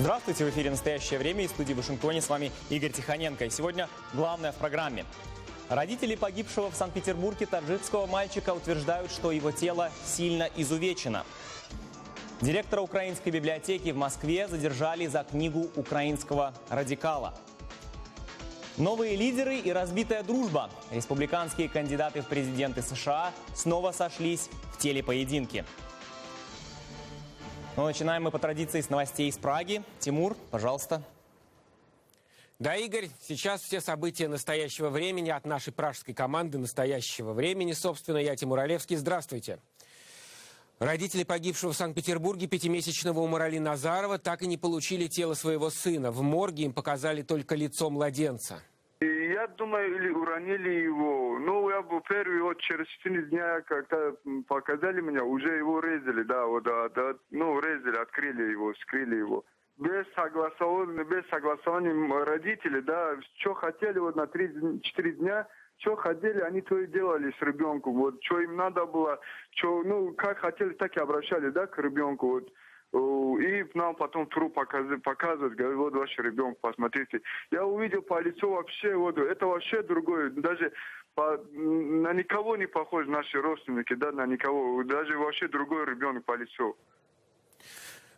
Здравствуйте, в эфире «Настоящее время» из студии в Вашингтоне. С вами Игорь Тихоненко. И сегодня главное в программе. Родители погибшего в Санкт-Петербурге таджикского мальчика утверждают, что его тело сильно изувечено. Директора украинской библиотеки в Москве задержали за книгу украинского радикала. Новые лидеры и разбитая дружба. Республиканские кандидаты в президенты США снова сошлись в телепоединке. Но начинаем мы по традиции с новостей из Праги. Тимур, пожалуйста. Да, Игорь, сейчас все события настоящего времени от нашей пражской команды настоящего времени. Собственно, я Тимур Олевский. Здравствуйте. Родители погибшего в Санкт-Петербурге пятимесячного Умарали Назарова так и не получили тело своего сына. В морге им показали только лицо младенца. Я думаю, или уронили его. Ну, я бы первый, вот через 4 дня, когда показали меня, уже его резали, да, резали, открыли его, вскрыли его. Без согласования родителей, да, что хотели вот на 3-4 дня, что хотели, они то и делали с ребенком. Вот, что им надо было, как хотели, так и обращались, да, к ребенку, вот. И нам потом труп показывают, говорят, вот ваш ребенок, посмотрите. Я увидел по лицу вообще, вот это вообще другое, даже на никого не похож наши родственники, да, на никого, даже вообще другой ребенок по лицу.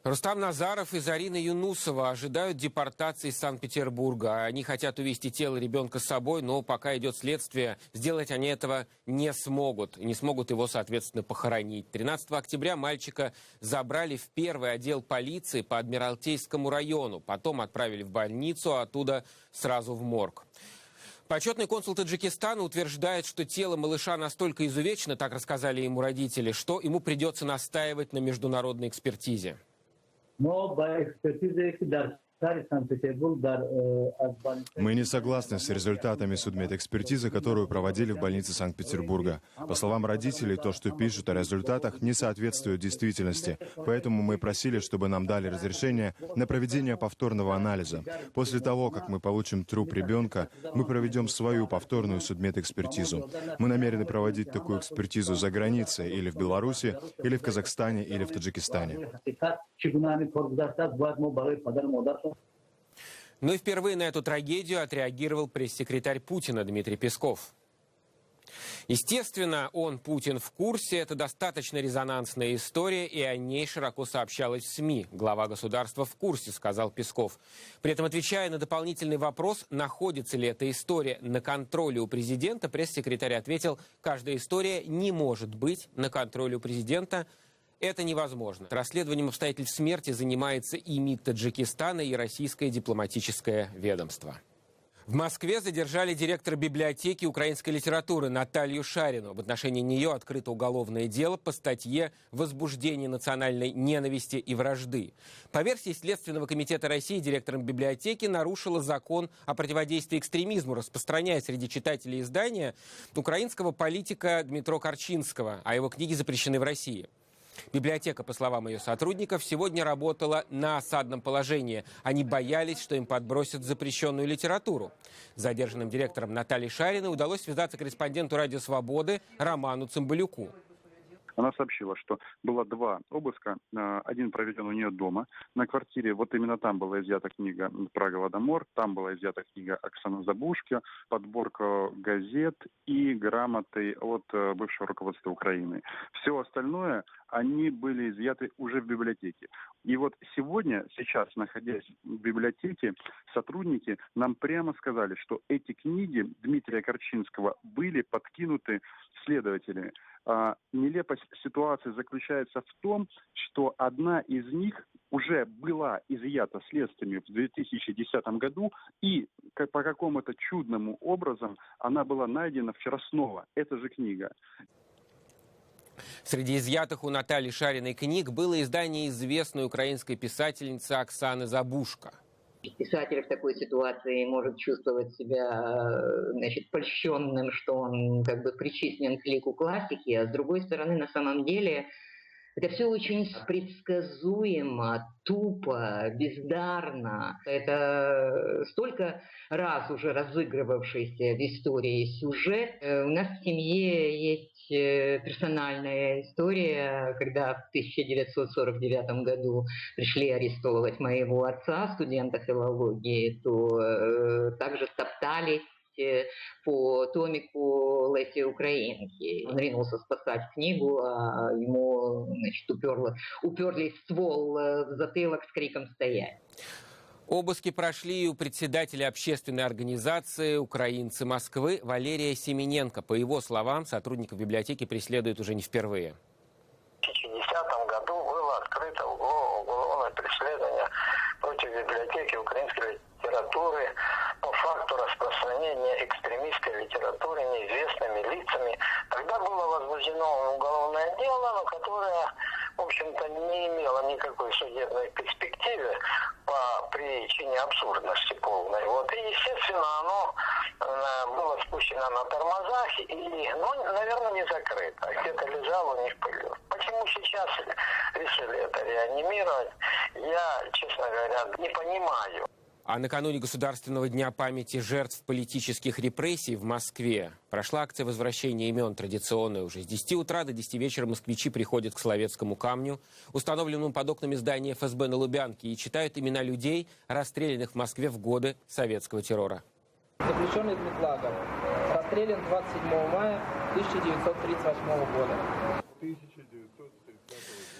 Рустам Назаров и Зарина Юнусова ожидают депортации из Санкт-Петербурга. Они хотят увезти тело ребенка с собой, но пока идет следствие, сделать они этого не смогут. И не смогут его, соответственно, похоронить. 13 октября мальчика забрали в первый отдел полиции по Адмиралтейскому району. Потом отправили в больницу, а оттуда сразу в морг. Почетный консул Таджикистана утверждает, что тело малыша настолько изувечено, так рассказали ему родители, что ему придется настаивать на международной экспертизе. Мы не согласны с результатами судмедэкспертизы, которую проводили в больнице Санкт-Петербурга. По словам родителей, то, что пишут о результатах, не соответствует действительности. Поэтому мы просили, чтобы нам дали разрешение на проведение повторного анализа. После того, как мы получим труп ребенка, мы проведем свою повторную судмедэкспертизу. Мы намерены проводить такую экспертизу за границей, или в Беларуси, или в Казахстане, или в Таджикистане. Ну и впервые на эту трагедию отреагировал пресс-секретарь Путина Дмитрий Песков. Естественно, Путин, в курсе. Это достаточно резонансная история, и о ней широко сообщалось в СМИ. Глава государства в курсе, сказал Песков. При этом, отвечая на дополнительный вопрос, находится ли эта история на контроле у президента, пресс-секретарь ответил, каждая история не может быть на контроле у президента. Это невозможно. Расследованием обстоятельств смерти занимается и МИД Таджикистана, и российское дипломатическое ведомство. В Москве задержали директора библиотеки украинской литературы Наталью Шарину. В отношении нее открыто уголовное дело по статье «Возбуждение национальной ненависти и вражды». По версии Следственного комитета России, директором библиотеки нарушила закон о противодействии экстремизму, распространяя среди читателей издания украинского политика Дмитро Корчинского, а его книги запрещены в России. Библиотека, по словам ее сотрудников, сегодня работала на осадном положении. Они боялись, что им подбросят запрещенную литературу. С задержанным директором Натальей Шариной удалось связаться корреспонденту «Радио Свободы» Роману Цымбалюку. Она сообщила, что было 2 обыска, один проведен у нее дома. На квартире, вот именно там была изъята книга про Голодомор, там была изъята книга Оксаны Забушки, подборка газет и грамоты от бывшего руководства Украины. Все остальное, они были изъяты уже в библиотеке. И вот сейчас, находясь в библиотеке, сотрудники нам прямо сказали, что эти книги Дмитрия Корчинского были подкинуты следователями. Нелепость ситуации заключается в том, что одна из них уже была изъята следствием в 2010 году, и по какому-то чудному образом она была найдена вчера снова. Это же книга. Среди изъятых у Натальи Шариной книг было издание известной украинской писательницы Оксаны Забушко. Писатель в такой ситуации может чувствовать себя, польщенным, что он как бы причислен к лику классики, а с другой стороны, на самом деле, Это все очень предсказуемо, тупо, бездарно. Это столько раз уже разыгрывавшийся в истории сюжет. У нас в семье есть персональная история, когда в 1949 году пришли арестовывать моего отца, студента филологии, то также стоптались по томику Леси Украинки. Он ринулся спасать книгу, а ему, значит, уперлись ствол в затылок с криком «Стоять!». Обыски прошли и у председателя общественной организации «Украинцы Москвы» Валерия Семененко. По его словам, сотрудников библиотеки преследуют уже не впервые. В 2010 году было открыто уголовное преследование против библиотеки украинской литературы по факту распространения экстремистской литературы неизвестными лицами. Тогда было возбуждено уголовное дело, но которое, в общем-то, не имело никакой судебной перспективы по причине абсурдности полной. Вот. И, естественно, оно было спущено на тормозах и, наверное, не закрыто. Где-то лежало у них в пылью. Почему сейчас решили это реанимировать, я, честно говоря, не понимаю. А накануне Государственного дня памяти жертв политических репрессий в Москве прошла акция возвращения имен, традиционная уже. С 10 утра до 10 вечера москвичи приходят к Соловецкому камню, установленному под окнами здания ФСБ на Лубянке, и читают имена людей, расстрелянных в Москве в годы советского террора. Заключенный Дмитлагов расстрелян 27 мая 1938 года.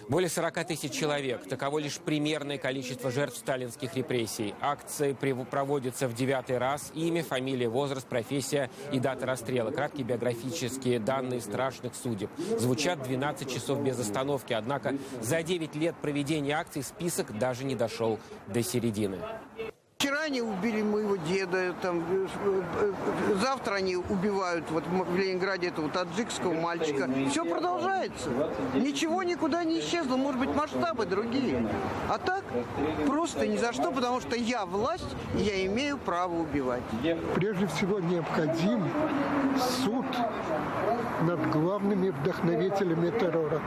Более 40 тысяч человек. Таково лишь примерное количество жертв сталинских репрессий. Акции проводятся в 9-й раз. Имя, фамилия, возраст, профессия и дата расстрела. Краткие биографические данные страшных судеб. Звучат 12 часов без остановки. Однако за 9 лет проведения акций список даже не дошел до середины. Вчера они убили моего деда, завтра они убивают в Ленинграде этого таджикского мальчика. Все продолжается. Ничего никуда не исчезло, может быть, масштабы другие. А так просто ни за что, потому что я власть, и я имею право убивать. Прежде всего необходим суд над главными вдохновителями террора.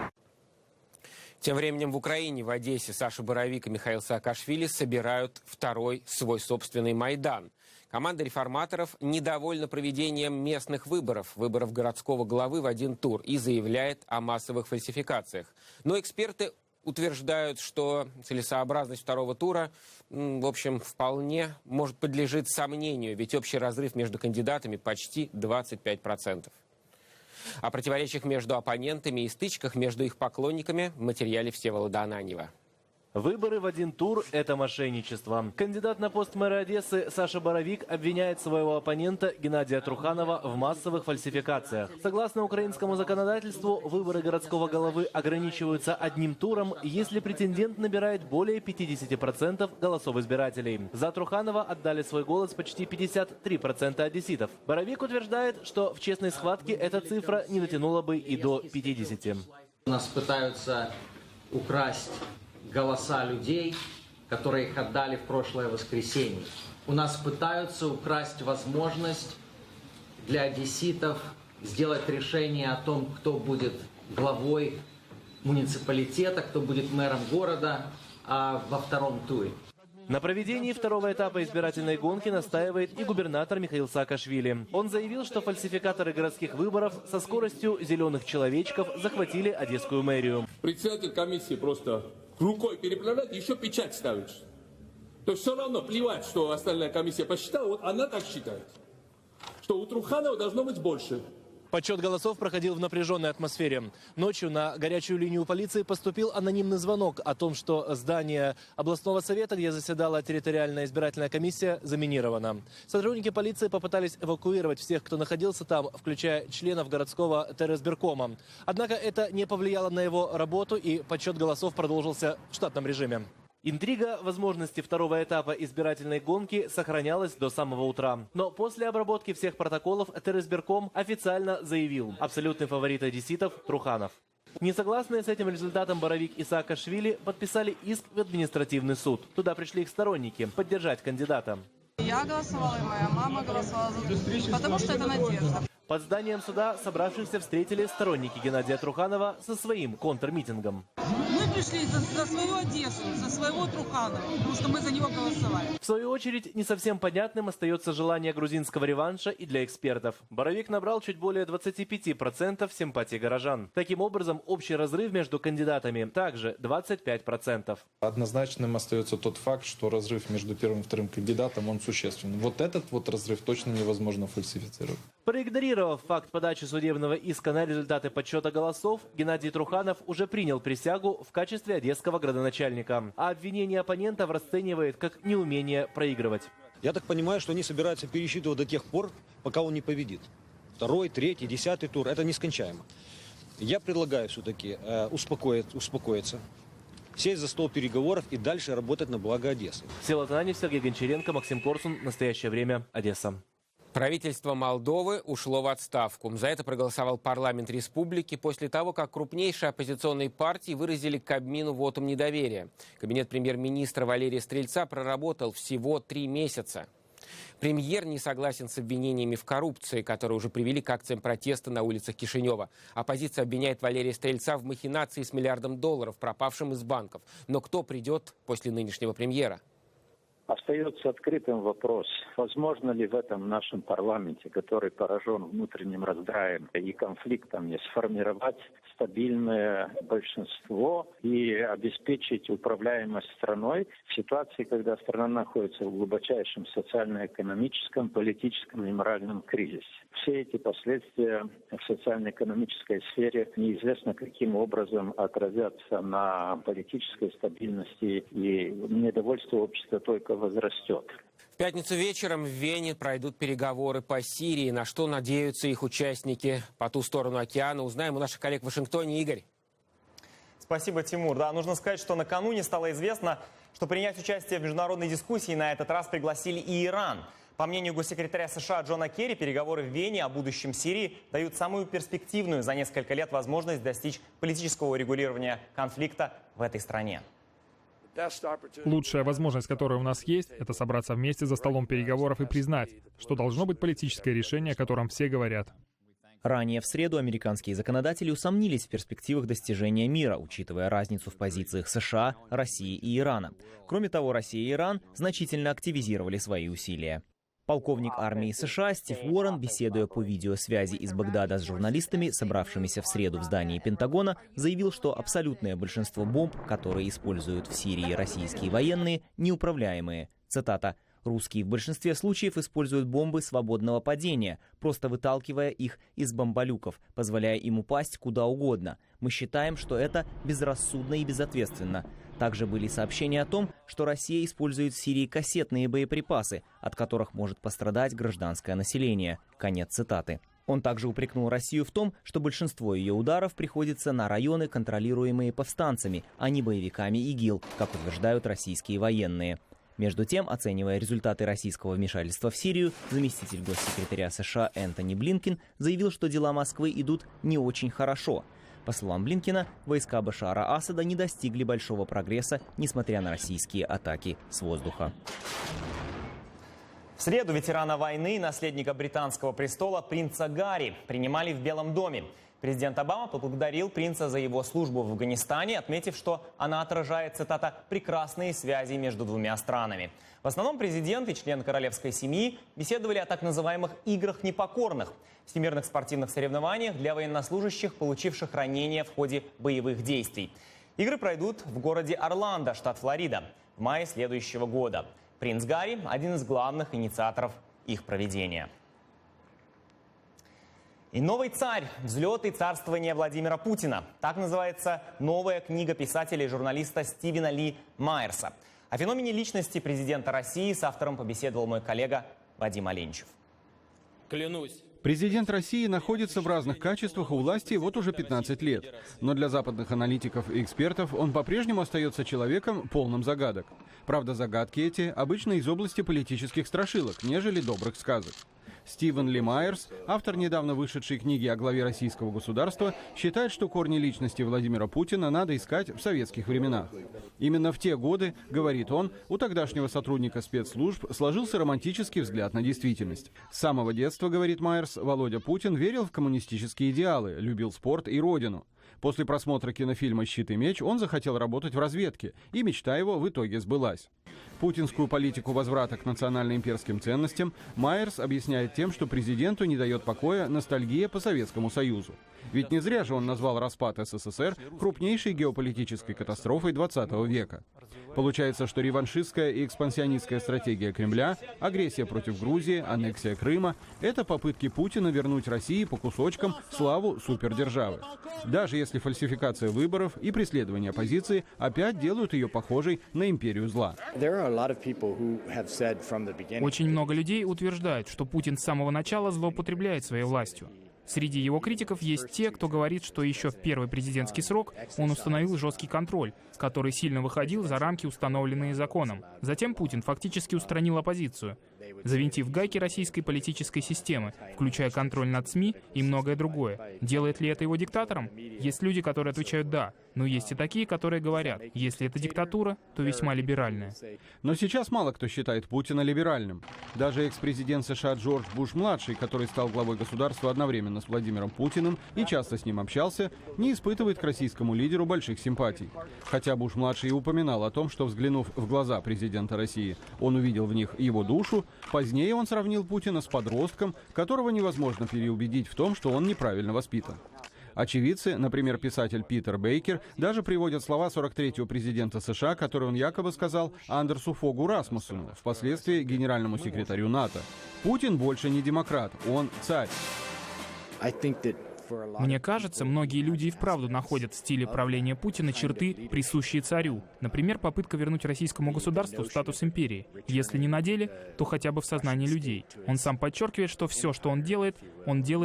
Тем временем в Украине, в Одессе, Саша Боровик и Михаил Саакашвили собирают второй свой собственный Майдан. Команда реформаторов недовольна проведением местных выборов городского главы в один тур и заявляет о массовых фальсификациях. Но эксперты утверждают, что целесообразность второго тура, в общем, вполне подлежит сомнению, ведь общий разрыв между кандидатами почти 25%. О противоречиях между оппонентами и стычках между их поклонниками в материале Всеволода Ананьева. Выборы в один тур – это мошенничество. Кандидат на пост мэра Одессы Саша Боровик обвиняет своего оппонента Геннадия Труханова в массовых фальсификациях. Согласно украинскому законодательству, выборы городского головы ограничиваются одним туром, если претендент набирает более 50% голосов избирателей. За Труханова отдали свой голос почти 53% одесситов. Боровик утверждает, что в честной схватке эта цифра не дотянула бы и до 50%. Нас пытаются украсть голоса людей, которые их отдали в прошлое воскресенье. У нас пытаются украсть возможность для одесситов сделать решение о том, кто будет главой муниципалитета, кто будет мэром города во втором туре. На проведении второго этапа избирательной гонки настаивает и губернатор Михаил Саакашвили. Он заявил, что фальсификаторы городских выборов со скоростью зеленых человечков захватили Одесскую мэрию. Председатель комиссии просто рукой переправляет, еще печать ставишь. То есть все равно плевать, что остальная комиссия посчитала, вот она так считает, что у Труханова должно быть больше. Подсчет голосов проходил в напряженной атмосфере. Ночью на горячую линию полиции поступил анонимный звонок о том, что здание областного совета, где заседала территориальная избирательная комиссия, заминировано. Сотрудники полиции попытались эвакуировать всех, кто находился там, включая членов городского террасбиркома. Однако это не повлияло на его работу, и подсчет голосов продолжился в штатном режиме. Интрига возможности второго этапа избирательной гонки сохранялась до самого утра. Но после обработки всех протоколов террасбирком официально заявил: абсолютный фаворит одесситов – Труханов. Несогласные с этим результатом Боровик и Саакашвили подписали иск в административный суд. Туда пришли их сторонники поддержать кандидата. Я голосовала, и моя мама голосовала за Труханова, потому что это надежда. Под зданием суда собравшихся встретили сторонники Геннадия Труханова со своим контрмитингом. Мы пришли за свою Одессу, за своего Труханова, потому что мы за него голосовали. В свою очередь, не совсем понятным остается желание грузинского реванша и для экспертов. Боровик набрал чуть более 25% симпатий горожан. Таким образом, общий разрыв между кандидатами также 25%. Однозначным остается тот факт, что разрыв между первым и вторым кандидатом, он существенный. Вот этот вот разрыв точно невозможно фальсифицировать. Проигнорировав факт подачи судебного иска на результаты подсчета голосов, Геннадий Труханов уже принял присягу в качестве одесского градоначальника, а обвинение оппонентов расценивает как неумение проигрывать. Я так понимаю, что они собираются пересчитывать до тех пор, пока он не победит. 2-й, 3-й, 10-й тур – это нескончаемо. Я предлагаю все-таки успокоиться, сесть за стол переговоров и дальше работать на благо Одессы. Всеволод Ананьев, Сергей Гончаренко, Максим Корсун. Настоящее время. Одесса. Правительство Молдовы ушло в отставку. За это проголосовал парламент республики после того, как крупнейшие оппозиционные партии выразили Кабмину вотум недоверия. Кабинет премьер-министра Валерия Стрельца проработал всего 3 месяца. Премьер не согласен с обвинениями в коррупции, которые уже привели к акциям протеста на улицах Кишинева. Оппозиция обвиняет Валерия Стрельца в махинации с $1 миллиардом, пропавшим из банков. Но кто придет после нынешнего премьера? Остается открытым вопрос, возможно ли в этом нашем парламенте, который поражен внутренним раздраем и конфликтами, сформировать стабильное большинство и обеспечить управляемость страной в ситуации, когда страна находится в глубочайшем социально-экономическом, политическом и моральном кризисе. Все эти последствия в социально-экономической сфере неизвестно каким образом отразятся на политической стабильности, и недовольство общества только возрастет. В пятницу вечером в Вене пройдут переговоры по Сирии. На что надеются их участники по ту сторону океана, узнаем у наших коллег в Вашингтоне. Игорь. Спасибо, Тимур. Да, нужно сказать, что накануне стало известно, что принять участие в международной дискуссии на этот раз пригласили и Иран. По мнению госсекретаря США Джона Керри, переговоры в Вене о будущем Сирии дают самую перспективную за несколько лет возможность достичь политического урегулирования конфликта в этой стране. Лучшая возможность, которая у нас есть, это собраться вместе за столом переговоров и признать, что должно быть политическое решение, о котором все говорят. Ранее в среду американские законодатели усомнились в перспективах достижения мира, учитывая разницу в позициях США, России и Ирана. Кроме того, Россия и Иран значительно активизировали свои усилия. Полковник армии США Стив Уоррен, беседуя по видеосвязи из Багдада с журналистами, собравшимися в среду в здании Пентагона, заявил, что абсолютное большинство бомб, которые используют в Сирии российские военные, неуправляемые. Цитата: «Русские в большинстве случаев используют бомбы свободного падения, просто выталкивая их из бомболюков, позволяя им упасть куда угодно. Мы считаем, что это безрассудно и безответственно». Также были сообщения о том, что Россия использует в Сирии кассетные боеприпасы, от которых может пострадать гражданское население. Конец цитаты. Он также упрекнул Россию в том, что большинство ее ударов приходится на районы, контролируемые повстанцами, а не боевиками ИГИЛ, как утверждают российские военные. Между тем, оценивая результаты российского вмешательства в Сирию, заместитель госсекретаря США Энтони Блинкен заявил, что дела Москвы идут не очень хорошо. По словам Блинкена, войска Башара Асада не достигли большого прогресса, несмотря на российские атаки с воздуха. В среду ветерана войны и наследника британского престола принца Гарри принимали в Белом доме. Президент Обама поблагодарил принца за его службу в Афганистане, отметив, что она отражает, цитата, «прекрасные связи между двумя странами». В основном президент и члены королевской семьи беседовали о так называемых «играх непокорных» – всемирных спортивных соревнованиях для военнослужащих, получивших ранения в ходе боевых действий. Игры пройдут в городе Орландо, штат Флорида, в мае следующего года. Принц Гарри – один из главных инициаторов их проведения. И новый царь. Взлет и царствование Владимира Путина. Так называется новая книга писателя и журналиста Стивена Ли Майерса. О феномене личности президента России с автором побеседовал мой коллега Вадим Оленчев. Клянусь. Президент России находится в разных качествах у власти вот уже 15 лет. Но для западных аналитиков и экспертов он по-прежнему остается человеком, полным загадок. Правда, загадки эти обычно из области политических страшилок, нежели добрых сказок. Стивен Ли Майерс, автор недавно вышедшей книги о главе российского государства, считает, что корни личности Владимира Путина надо искать в советских временах. Именно в те годы, говорит он, у тогдашнего сотрудника спецслужб сложился романтический взгляд на действительность. С самого детства, говорит Майерс, Володя Путин верил в коммунистические идеалы, любил спорт и родину. После просмотра кинофильма «Щит и меч» он захотел работать в разведке, и мечта его в итоге сбылась. Путинскую политику возврата к национально-имперским ценностям Майерс объясняет тем, что президенту не дает покоя ностальгия по Советскому Союзу. Ведь не зря же он назвал распад СССР крупнейшей геополитической катастрофой 20 века. Получается, что реваншистская и экспансионистская стратегия Кремля, агрессия против Грузии, аннексия Крыма – это попытки Путина вернуть России по кусочкам славу супердержавы. Даже если фальсификация выборов и преследование оппозиции опять делают ее похожей на империю зла. Очень много людей утверждают, что Путин с самого начала злоупотребляет своей властью. Среди его критиков есть те, кто говорит, что еще в первый президентский срок он установил жесткий контроль, который сильно выходил за рамки, установленные законом. Затем Путин фактически устранил оппозицию, завинтив гайки российской политической системы, включая контроль над СМИ и многое другое. Делает ли это его диктатором? Есть люди, которые отвечают «да», но есть и такие, которые говорят, если это диктатура, то весьма либеральная. Но сейчас мало кто считает Путина либеральным. Даже экс-президент США Джордж Буш-младший, который стал главой государства одновременно с Владимиром Путиным и часто с ним общался, не испытывает к российскому лидеру больших симпатий. Хотя Буш-младший и упоминал о том, что, взглянув в глаза президента России, он увидел в них его душу, позднее он сравнил Путина с подростком, которого невозможно переубедить в том, что он неправильно воспитан. Очевидцы, например, писатель Питер Бейкер, даже приводят слова 43-го президента США, которые он якобы сказал Андерсу Фогу Расмуссену, впоследствии генеральному секретарю НАТО. Путин больше не демократ, он царь. Мне кажется, многие люди и вправду находят в стиле правления Путина черты, присущие царю. Например, попытка вернуть российскому государству статус империи. Если не на деле, то хотя бы в сознании людей. Он сам подчеркивает, что все, что он делает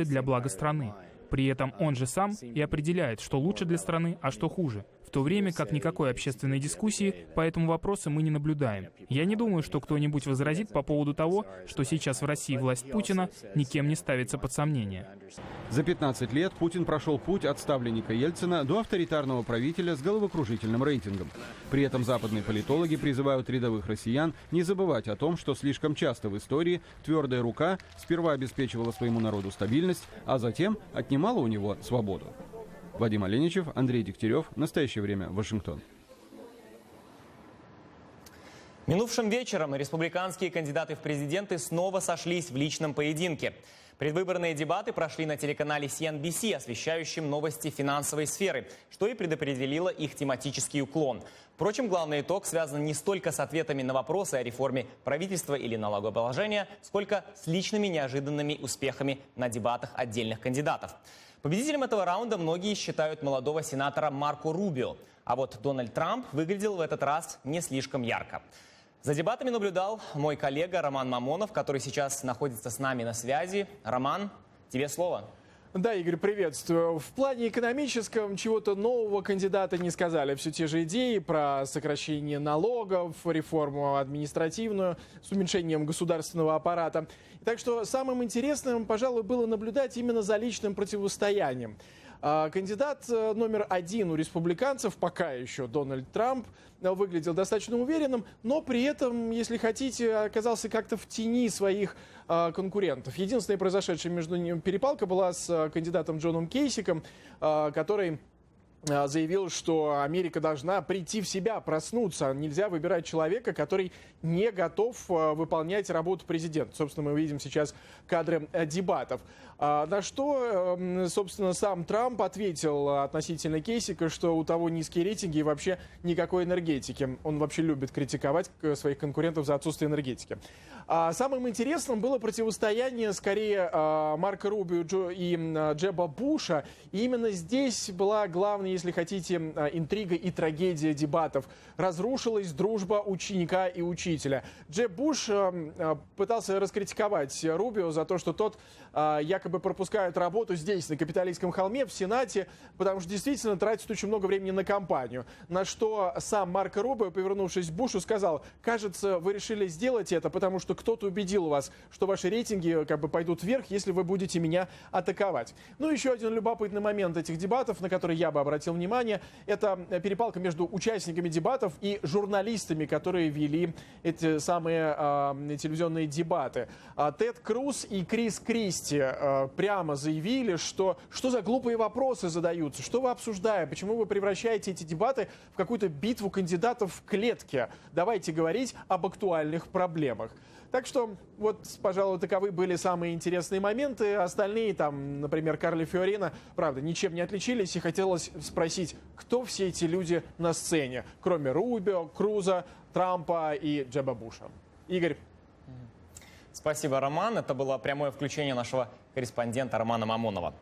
для блага страны. При этом он же сам и определяет, что лучше для страны, а что хуже. В то время как никакой общественной дискуссии по этому вопросу мы не наблюдаем. Я не думаю, что кто-нибудь возразит по поводу того, что сейчас в России власть Путина никем не ставится под сомнение. За 15 лет Путин прошел путь от ставленника Ельцина до авторитарного правителя с головокружительным рейтингом. При этом западные политологи призывают рядовых россиян не забывать о том, что слишком часто в истории твердая рука сперва обеспечивала своему народу стабильность, а затем отнимала у него свободу. Вадим Оленичев, Андрей Дегтярев. Настоящее время. Вашингтон. Минувшим вечером республиканские кандидаты в президенты снова сошлись в личном поединке. Предвыборные дебаты прошли на телеканале CNBC, освещающем новости финансовой сферы, что и предопределило их тематический уклон. Впрочем, главный итог связан не столько с ответами на вопросы о реформе правительства или налогообложения, сколько с личными неожиданными успехами на дебатах отдельных кандидатов. Победителем этого раунда многие считают молодого сенатора Марко Рубио. А вот Дональд Трамп выглядел в этот раз не слишком ярко. За дебатами наблюдал мой коллега Роман Мамонов, который сейчас находится с нами на связи. Роман, тебе слово. Да, Игорь, приветствую. В плане экономическом чего-то нового кандидаты не сказали. Все те же идеи про сокращение налогов, реформу административную с уменьшением государственного аппарата. Так что самым интересным, пожалуй, было наблюдать именно за личным противостоянием. Кандидат номер один у республиканцев, пока еще Дональд Трамп, выглядел достаточно уверенным, но при этом, если хотите, оказался как-то в тени своих конкурентов. Единственная произошедшая между ними перепалка была с кандидатом Джоном Кейсиком, который заявил, что Америка должна прийти в себя, проснуться. Нельзя выбирать человека, который не готов выполнять работу президента. Собственно, мы видим сейчас кадры дебатов. На что, собственно, сам Трамп ответил относительно Кейсика, что у того низкие рейтинги и вообще никакой энергетики. Он вообще любит критиковать своих конкурентов за отсутствие энергетики. Самым интересным было противостояние, скорее, Марко Рубио и Джеба Буша. И именно здесь была главная если хотите, интрига и трагедия дебатов. Разрушилась дружба ученика и учителя. Джеб Буш пытался раскритиковать Рубио за то, что тот якобы пропускает работу здесь, на Капитолийском холме, в Сенате, потому что действительно тратит очень много времени на кампанию. На что сам Марко Рубио, повернувшись к Бушу, сказал: кажется, вы решили сделать это, потому что кто-то убедил вас, что ваши рейтинги как бы пойдут вверх, если вы будете меня атаковать. Ну, еще один любопытный момент этих дебатов, на который я бы обратил внимание, это перепалка между участниками дебатов и журналистами, которые вели эти самые телевизионные дебаты. Тед Круз и Крис Кристи прямо заявили, что за глупые вопросы задаются, что вы обсуждаете, почему вы превращаете эти дебаты в какую-то битву кандидатов в клетке. Давайте говорить об актуальных проблемах. Так что вот, пожалуй, таковы были самые интересные моменты. Остальные, там, например, Карли Фиорино, правда, ничем не отличились. И хотелось спросить, кто все эти люди на сцене, кроме Рубио, Круза, Трампа и Джеба Буша. Игорь. Спасибо, Роман. Это было прямое включение нашего корреспондента Романа Мамонова.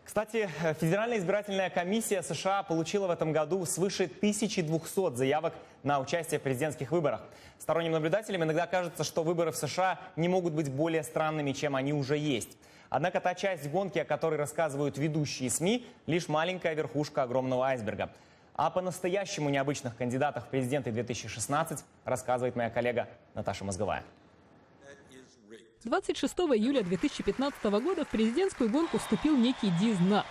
Кстати, Федеральная избирательная комиссия США получила в этом году свыше 1200 заявок на участие в президентских выборах. Сторонним наблюдателям иногда кажется, что выборы в США не могут быть более странными, чем они уже есть. Однако та часть гонки, о которой рассказывают ведущие СМИ, лишь маленькая верхушка огромного айсберга. А по-настоящему необычных кандидатах в президенты 2016 рассказывает моя коллега Наташа Мозговая. 26 июля 2015 года в президентскую гонку вступил некий Диз Натс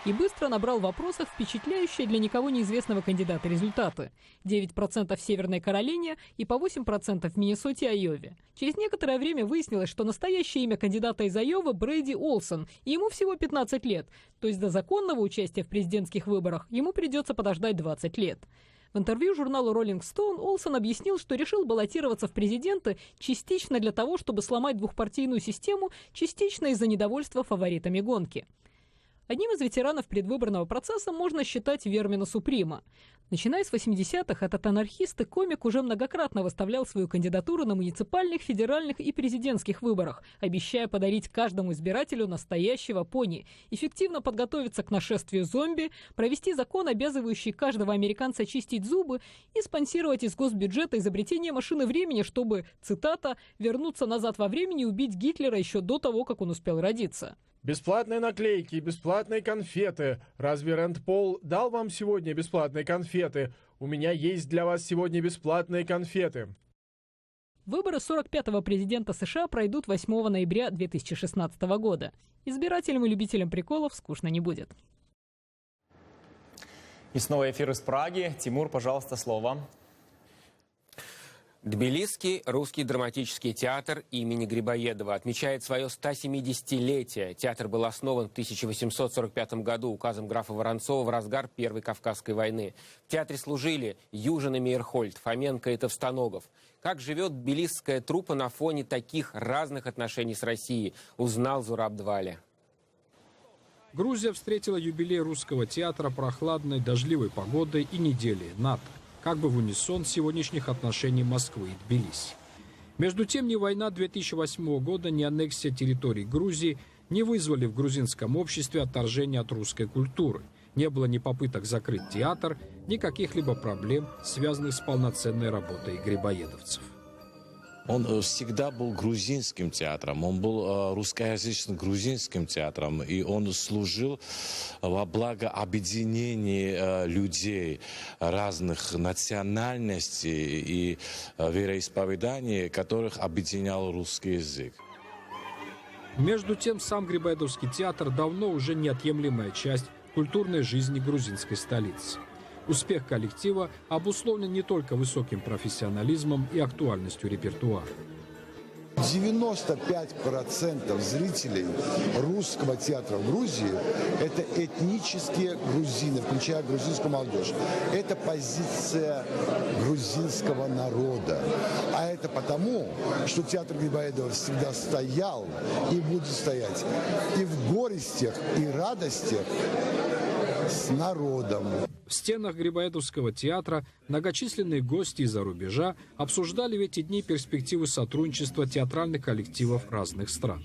и быстро набрал в вопросах впечатляющие для никого неизвестного кандидата результаты. 9% в Северной Каролине и по 8% в Миннесоте и Айове. Через некоторое время выяснилось, что настоящее имя кандидата из Айовы — Брэди Олсон, и ему всего 15 лет. То есть до законного участия в президентских выборах ему придется подождать 20 лет. В интервью журналу Rolling Stone Олсон объяснил, что решил баллотироваться в президенты частично для того, чтобы сломать двухпартийную систему, частично из-за недовольства фаворитами гонки. Одним из ветеранов предвыборного процесса можно считать Вермина Суприма. Начиная с 80-х, этот анархист и комик уже многократно выставлял свою кандидатуру на муниципальных, федеральных и президентских выборах, обещая подарить каждому избирателю настоящего пони, эффективно подготовиться к нашествию зомби, провести закон, обязывающий каждого американца чистить зубы, и спонсировать из госбюджета изобретение машины времени, чтобы, цитата, «вернуться назад во времени и убить Гитлера еще до того, как он успел родиться». Бесплатные наклейки, бесплатные конфеты. Разве Рэнд Пол дал вам сегодня бесплатные конфеты? У меня есть для вас сегодня бесплатные конфеты. Выборы 45-го президента США пройдут 8 ноября 2016 года. Избирателям и любителям приколов скучно не будет. И снова эфир из Праги. Тимур, пожалуйста, слово. Тбилисский русский драматический театр имени Грибоедова отмечает свое 170-летие. Театр был основан в 1845 году указом графа Воронцова в разгар Первой Кавказской войны. В театре служили Южин и Мейерхольд, Фоменко и Товстоногов. Как живет тбилисская труппа на фоне таких разных отношений с Россией, узнал Зураб Дваля. Грузия встретила юбилей русского театра прохладной, дождливой погодой и неделей НАТО, как бы в унисон сегодняшних отношений Москвы и Тбилиси. Между тем, ни война 2008 года, ни аннексия территорий Грузии не вызвали в грузинском обществе отторжения от русской культуры. Не было ни попыток закрыть театр, ни каких-либо проблем, связанных с полноценной работой грибоедовцев. Он всегда был грузинским театром, он был русскоязычным грузинским театром, и он служил во благо объединения людей разных национальностей и вероисповеданий, которых объединял русский язык. Между тем, сам Грибоедовский театр давно уже неотъемлемая часть культурной жизни грузинской столицы. Успех коллектива обусловлен не только высоким профессионализмом и актуальностью репертуара. 95% зрителей русского театра в Грузии – это этнические грузины, включая грузинскую молодежь. Это позиция грузинского народа. А это потому, что театр Грибоедова всегда стоял и будет стоять и в горестях, и радостях с народом. В стенах Грибоедовского театра многочисленные гости из-за рубежа обсуждали в эти дни перспективы сотрудничества театральных коллективов разных стран.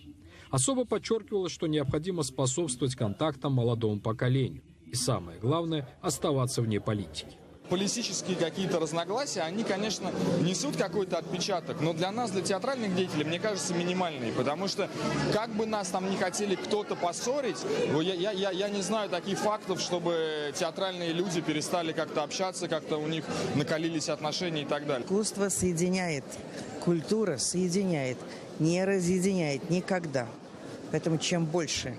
Особо подчеркивалось, что необходимо способствовать контактам молодому поколению. И самое главное – оставаться вне политики. Политические какие-то разногласия, они, конечно, несут какой-то отпечаток, но для нас, для театральных деятелей, мне кажется, минимальный, потому что как бы нас там не хотели кто-то поссорить, я не знаю таких фактов, чтобы театральные люди перестали как-то общаться, как-то у них накалились отношения и так далее. Искусство соединяет, культура соединяет, не разъединяет никогда. Поэтому чем больше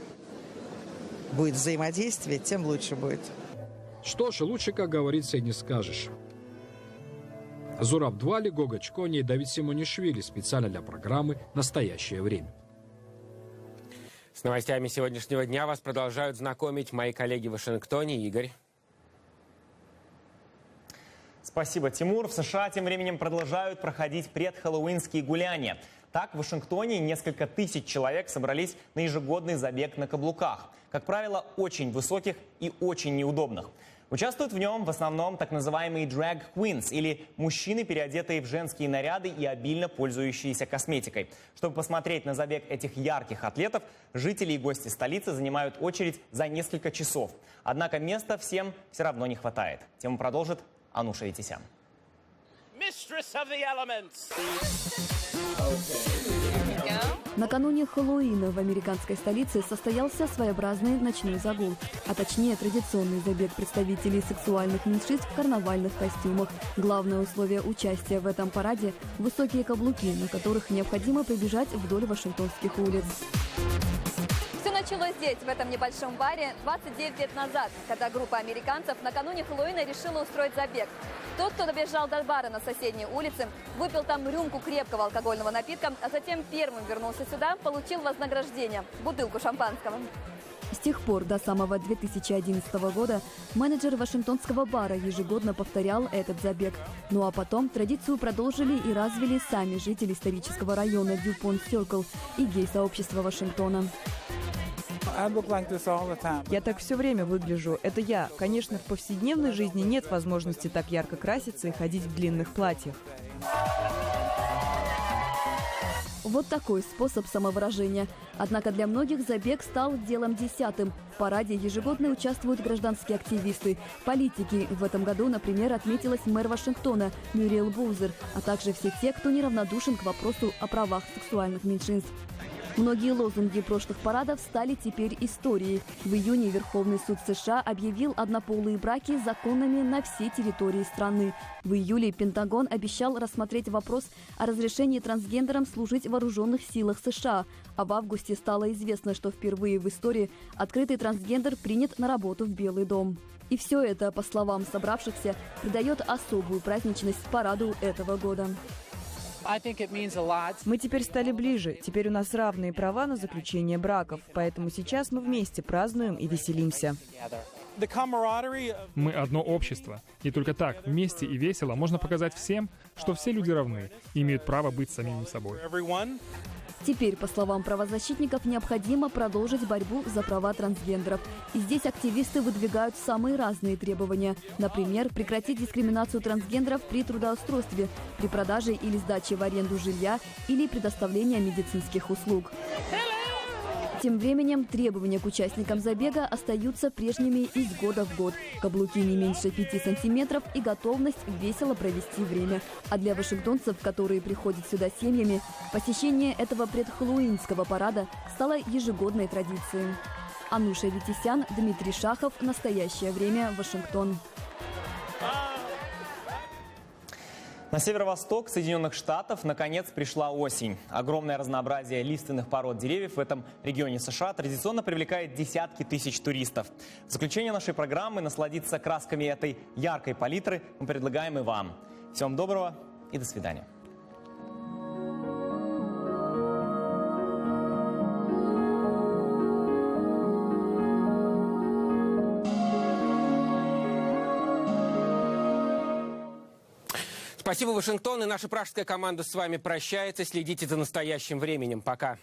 будет взаимодействия, тем лучше будет. Что ж, лучше, как говорится, и не скажешь. Зураб Двали, Гога Чкони и Давид Симонишвили специально для программы «Настоящее время». С новостями сегодняшнего дня вас продолжают знакомить мои коллеги в Вашингтоне. Игорь. Спасибо, Тимур. В США тем временем продолжают проходить предхэллоуинские гуляния. Так, в Вашингтоне несколько тысяч человек собрались на ежегодный забег на каблуках. Как правило, очень высоких и очень неудобных. Участвуют в нем в основном так называемые drag queens, или мужчины, переодетые в женские наряды и обильно пользующиеся косметикой. Чтобы посмотреть на забег этих ярких атлетов, жители и гости столицы занимают очередь за несколько часов. Однако места всем все равно не хватает. Тему продолжит Ануша Витисян. Накануне Хэллоуина в американской столице состоялся своеобразный ночной загул, а точнее традиционный забег представителей сексуальных меньшинств в карнавальных костюмах. Главное условие участия в этом параде – высокие каблуки, на которых необходимо пробежать вдоль вашингтонских улиц. Все началось здесь, в этом небольшом баре, 29 лет назад, когда группа американцев накануне Хэллоуина решила устроить забег. Тот, кто добежал до бара на соседней улице, выпил там рюмку крепкого алкогольного напитка, а затем первым вернулся сюда, получил вознаграждение – бутылку шампанского. С тех пор до самого 2011 года менеджер вашингтонского бара ежегодно повторял этот забег. Ну а потом традицию продолжили и развили сами жители исторического района Дюпонт-Сёркл и гей-сообщества Вашингтона. Я так все время выгляжу. Это я. Конечно, в повседневной жизни нет возможности так ярко краситься и ходить в длинных платьях. Вот такой способ самовыражения. Однако для многих забег стал делом десятым. В параде ежегодно участвуют гражданские активисты, политики. В этом году, например, отметилась мэр Вашингтона Мюриэл Боузер, а также все те, кто неравнодушен к вопросу о правах сексуальных меньшинств. Многие лозунги прошлых парадов стали теперь историей. В июне Верховный суд США объявил однополые браки законными на всей территории страны. В июле Пентагон обещал рассмотреть вопрос о разрешении трансгендерам служить в вооруженных силах США. А в августе стало известно, что впервые в истории открытый трансгендер принят на работу в Белый дом. И все это, по словам собравшихся, придает особую праздничность параду этого года. Мы теперь стали ближе. Теперь у нас равные права на заключение браков. Поэтому сейчас мы вместе празднуем и веселимся. Мы одно общество. И только так, вместе и весело, можно показать всем, что все люди равны и имеют право быть самими собой. Теперь, по словам правозащитников, необходимо продолжить борьбу за права трансгендеров. И здесь активисты выдвигают самые разные требования. Например, прекратить дискриминацию трансгендеров при трудоустройстве, при продаже или сдаче в аренду жилья или предоставлении медицинских услуг. Тем временем требования к участникам забега остаются прежними из года в год. Каблуки не меньше 5 сантиметров и готовность весело провести время. А для вашингтонцев, которые приходят сюда семьями, посещение этого предхэллоуинского парада стало ежегодной традицией. Ануша Витисян, Дмитрий Шахов. Настоящее время. Вашингтон. На северо-восток Соединенных Штатов наконец пришла осень. Огромное разнообразие лиственных пород деревьев в этом регионе США традиционно привлекает десятки тысяч туристов. В заключение нашей программы насладиться красками этой яркой палитры мы предлагаем и вам. Всего вам доброго и до свидания. Спасибо, Вашингтон. И наша пражская команда с вами прощается. Следите за настоящим временем. Пока.